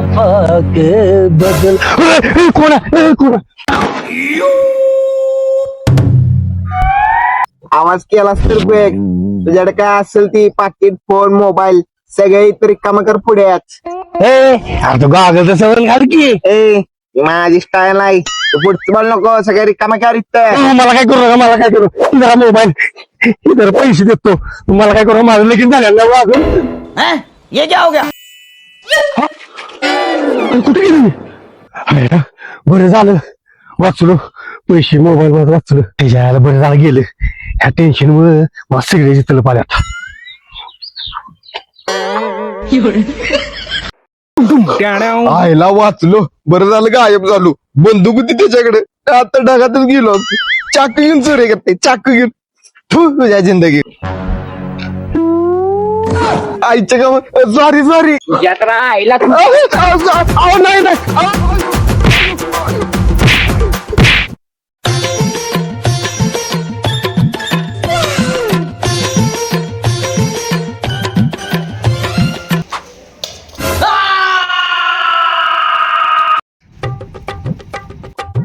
वफा के बदल कोण आवाज केलास तर बघ तुझ्याकडे काय असेल ती पाकिट फोन मोबाईल सगळे तरी काम कर पुढे अरे तो गागल सवरून घाल की ए माझी स्टाईल आहे तू पुढचं बोल नको सगळे रिकामा कर मला काय करू नका मला काय करू जरा मोबाईल इधर पैसे देतो तुम्हाला काय करू माझं लगीन झालं वाजून ये क्या हो गया कुठे गेली बरं झालं वाचलो पैसे मोबाईल मध्ये वाचलो त्याच्या बरं झालं गेलं ह्या टेन्शन मुळे मला सगळे जिथलं पाण्यात आयला वाचलो बरं झालं गायब झालो बंदूक होती त्याच्याकडे आता ढगातच गेलो असतो. चाकू घेऊन चोरी करते चाकू घेऊन तुझ्या जिंदगी आईच्या का सॉरी यात्रा आईला नाही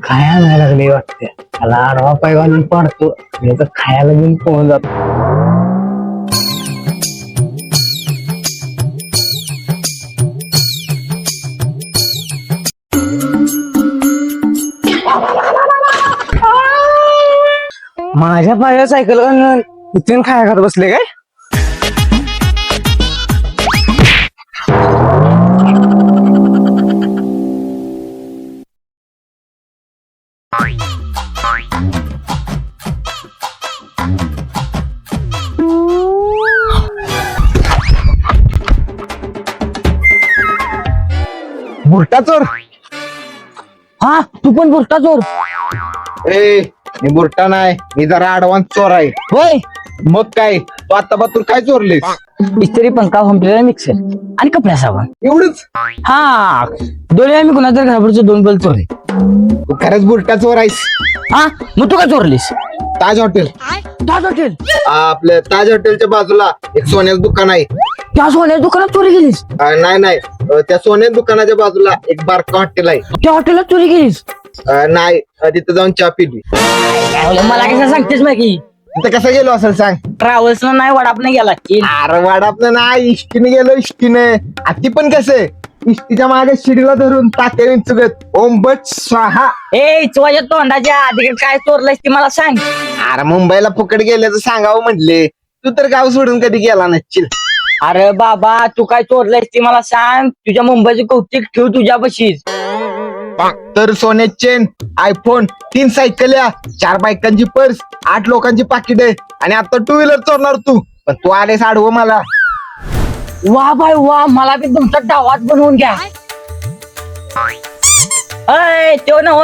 खायला लागले वाटते मला आडवा पाय घालून पडतो तर खायला घेऊन पोहून जातो माझ्या पाया सायकल इथून खाया खात बसले काय बुरटा चोर हा तू पण बुरटा चोर ए मी बुरटा नाही मी जरा ऍडव्हान्स चोर आहे होय मग काय तू आता तू काय चोरलेस इस्त्री पंखा फंपलेला मिक्सर आणि कपड्या साबण एवढंच हा दोन्ही आम्ही कुणाच्या घरापुढचे 2 बैल चोरले तू खरंच बुरटा चोर आहेस हा मग तू काय चोरलीस ताज हॉटेल ताज हॉटेल आपल्या ताज हॉटेलच्या बाजूला एक सोन्याचं दुकान आहे त्या सोन्याच्या दुकानात चोरी केलीस नाही त्या सोन्या दुकानाच्या बाजूला एक बारका हॉटेल आहे त्या हॉटेलात चोरी केलीस नाही तिथं जाऊन चहा पिली मला कसं सांगतेस माहिती तिथं कसं गेलो असेल सांग ट्रॅव्हल्स नाही वडाप नाही गेला की अरे वाडापलं नाही इष्टीने गेलो इष्टीने ती पण कसं इष्टीच्या मागे शिडीला धरून तात्या विंचुगत ओम बट स्वाहा ए चोच्या तोंडाच्या आधी काय चोरलंयस ती मला सांग अरे मुंबईला फुकट गेल्याचं सांगावं म्हटले तू तर गाव सोडून कधी गेला नसशील अरे बाबा तू काय चोरलंयस ती मला सांग तुझ्या मुंबईचं कौतिक ठेव तुझ्या बशीच तर सोन्याची चेन आयफोन 3 सायकल्या 4 बायकांची पर्स 8 लोकांची पाकिट आणि आता 2 व्हीलर चोरणार तू पण तू आलेस आडवं मला वा बाय वा मला बी तुमचा डावात बनवून घ्या अय तो नव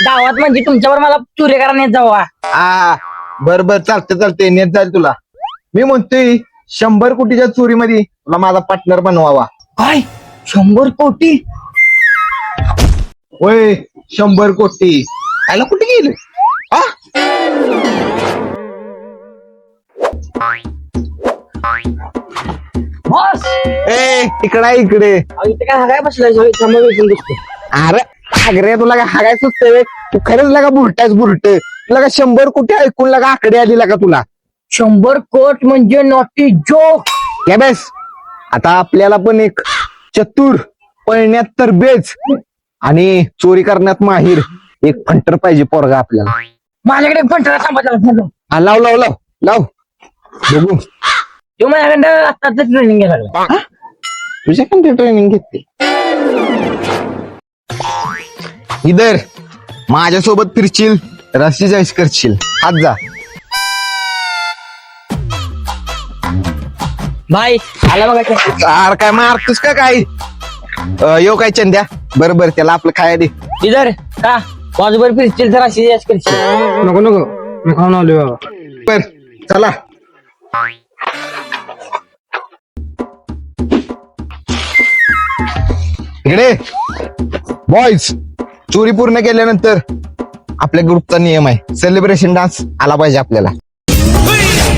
डावात म्हणजे तुमच्यावर मला चोरी करण्यात जावा हा बर चालते नेत जाईल तुला मी म्हणतोय 100 कोटीच्या चोरीमध्ये तुला माझा पार्टनर बनवावा काय 100 कोटी होय 100 कोटी याला कुठे गेले बॉस इकडे इथे काय हगाय बसलाय दिसतो अरे हागरे तुला काय हागायचं असतं तू खरंच लागा बुरटायच बुरट तुला का 100 कोटी ऐकून लागा आकडे आली लागा तुला 100 कोट म्हणजे नॉटी जोक या बेस आता आपल्याला पण एक चतुर पळण्यात तर बेच आणि चोरी करण्यात माहीर एक फंटर पाहिजे पोरगा आपल्याला माझ्याकडे पण सांभाळा लाव बघू तो माझ्याकडे आता ट्रेनिंग घ्यायला लागला तुझ्याकडे ट्रेनिंग घेतली इधर माझ्यासोबत फिरशील रस्सी जाईस करशील हात जा भाई आला बघा अरे काय मारतोस का काय येऊ काय चंद्या बरोबर त्याला आपलं खाया दे इधर का वाजभर फिरशील तर अशी जास्त करशील नको मी खाऊन आलो बाबा बर चला इकडे बॉयज चोरी पूर्ण केल्यानंतर आपल्या ग्रुपचा नियम आहे सेलिब्रेशन डान्स आला पाहिजे आपल्याला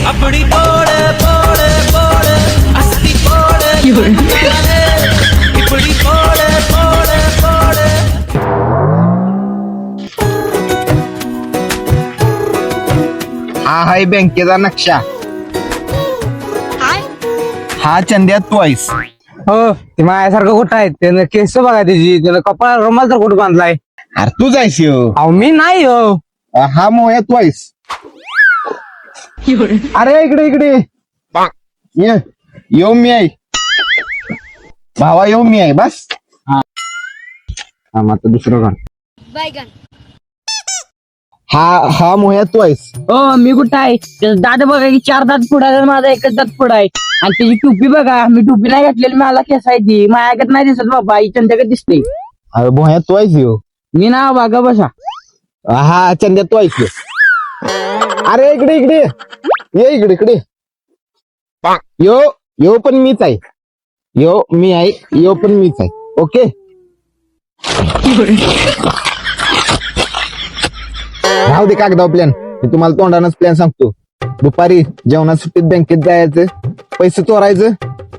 अपनी पोड़ पोड़ पोड़ अस्ती पोड़ अपनी पोड़ हा आहे बँकेचा नक्षा. हा चंद्या तू आहेस. हो ते माझ्यासारखं कुठं आहे त्यानं केस बघा त्याची त्यानं कपाळ रुमाल तर कुठं बांधलाय. अरे तूच आहेस ह्यो. अहो मी नाही हो. हा मोया तू आहेस. अरे इकडे इकडे ये. येऊ मी आहे भावा, येऊ मी आहे बस. हा आता दुसरं गाण. हा मोया तू आहेस. हो मी कुठं आहे त्याचं दात बघा की 4 दात पुढे आहे माझा एकच दात पुढे आहे आणि त्याची टोपी बघा मी टोपी नाही घातलेली मला केस आहे ती माझ्याकडे नाही दिसत बाबा आई चंद्याकडे दिसते. अरे मोया तू आहेस ह्यो. मी ना बघा बसा. हा चंद्या तू आहेस ह्यो. अरे इकडे इकडे ये इकडे इकडे. यो यो पण मीच आहे. यो मी आहे, यो पण मीच आहे. ओके. राहू दे कागदाव प्लॅन. मी तुम्हाला तोंडानच प्लॅन सांगतो. दुपारी जेवणा सुट्टीत बँकेत जायचं, पैसे चोरायचं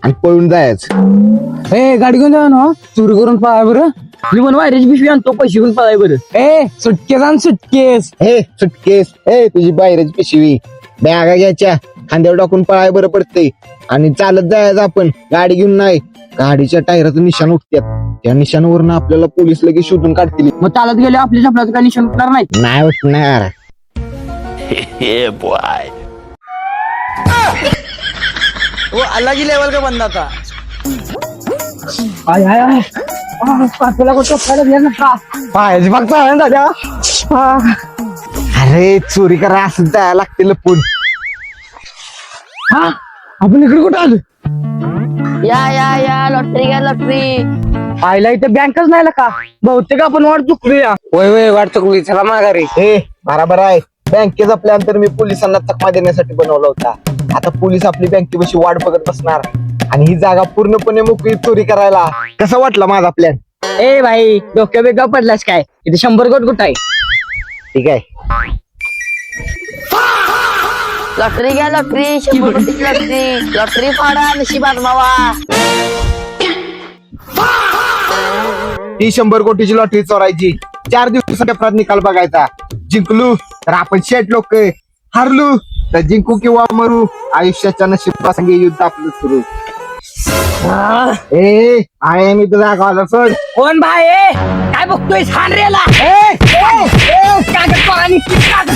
आणि पळून जायचं. ए गाडी घेऊन जा ना चोरी करून पळाय बरं. मी पण वायरेज पिशवी आणतो पैसे घेऊन पळाय बरं. ए सुटकेस आणि सुटकेस. हे सुटकेस, हे तुझी बाहेरच पिशवी, बॅगा घ्यायच्या, खांद्यावर टाकून पळाय बरं पडते. आणि चालत जायचं आपण, गाडी घेऊन नाही. गाडीच्या टायराचं निशाण उठतात, त्या निशाणावरनं आपल्याला पोलीस लगेच शोधून काढतील. मग चालत गेले आपल्या चपलाचं काही निशाण उठणार नाही. नाही उठणार. वो अलग ही लेवल का बंदा था. आय आय आय पाचला कुठं खायला गेलं ना. पायाची बघता आहे ना दादा. अरे चोरी करा असं जायला लागते लपून. हा आपण इकडे कुठं आलो. या लॉटरी घ्या लॉटरी. आईला इथं बँकच नाही का बहुतेक आपण वाट चुकलूया. वय वय वाटतं कुठली चला माघारी. हे बरोबर आहे. बँकेचा प्लॅन तर मी पोलिसांना चकमा देण्यासाठी बनवला होता. आता पोलीस आपली बँकेपाशी वाट बघत बसणार आणि ही जागा पूर्णपणे मोकळी चोरी करायला. कसा वाटला माझा प्लॅन? ए भाई डोक्या बेगा पडलास काय इथे 100 कोट कुठं आहे. ठीक आहे. लॉटरी घ्या लॉटरी. 100 कोटीची लॉटरी. लॉटरी फाडा नशीब आजमावा. ती 100 कोटीची लॉटरी चोरायची. 4 दिवसाच्या परत निकाल बघायचा. जिंकलो तर आपण शेट लोक, हरलो तर जिंकू किंवा मरू. आयुष्याच्या नशिबासंगे युद्ध आपलं सुरू. ए आहे मी तुझा गावाला सोड. कोण भाई काय बघतोय छान रेला. कागद पाणी कागद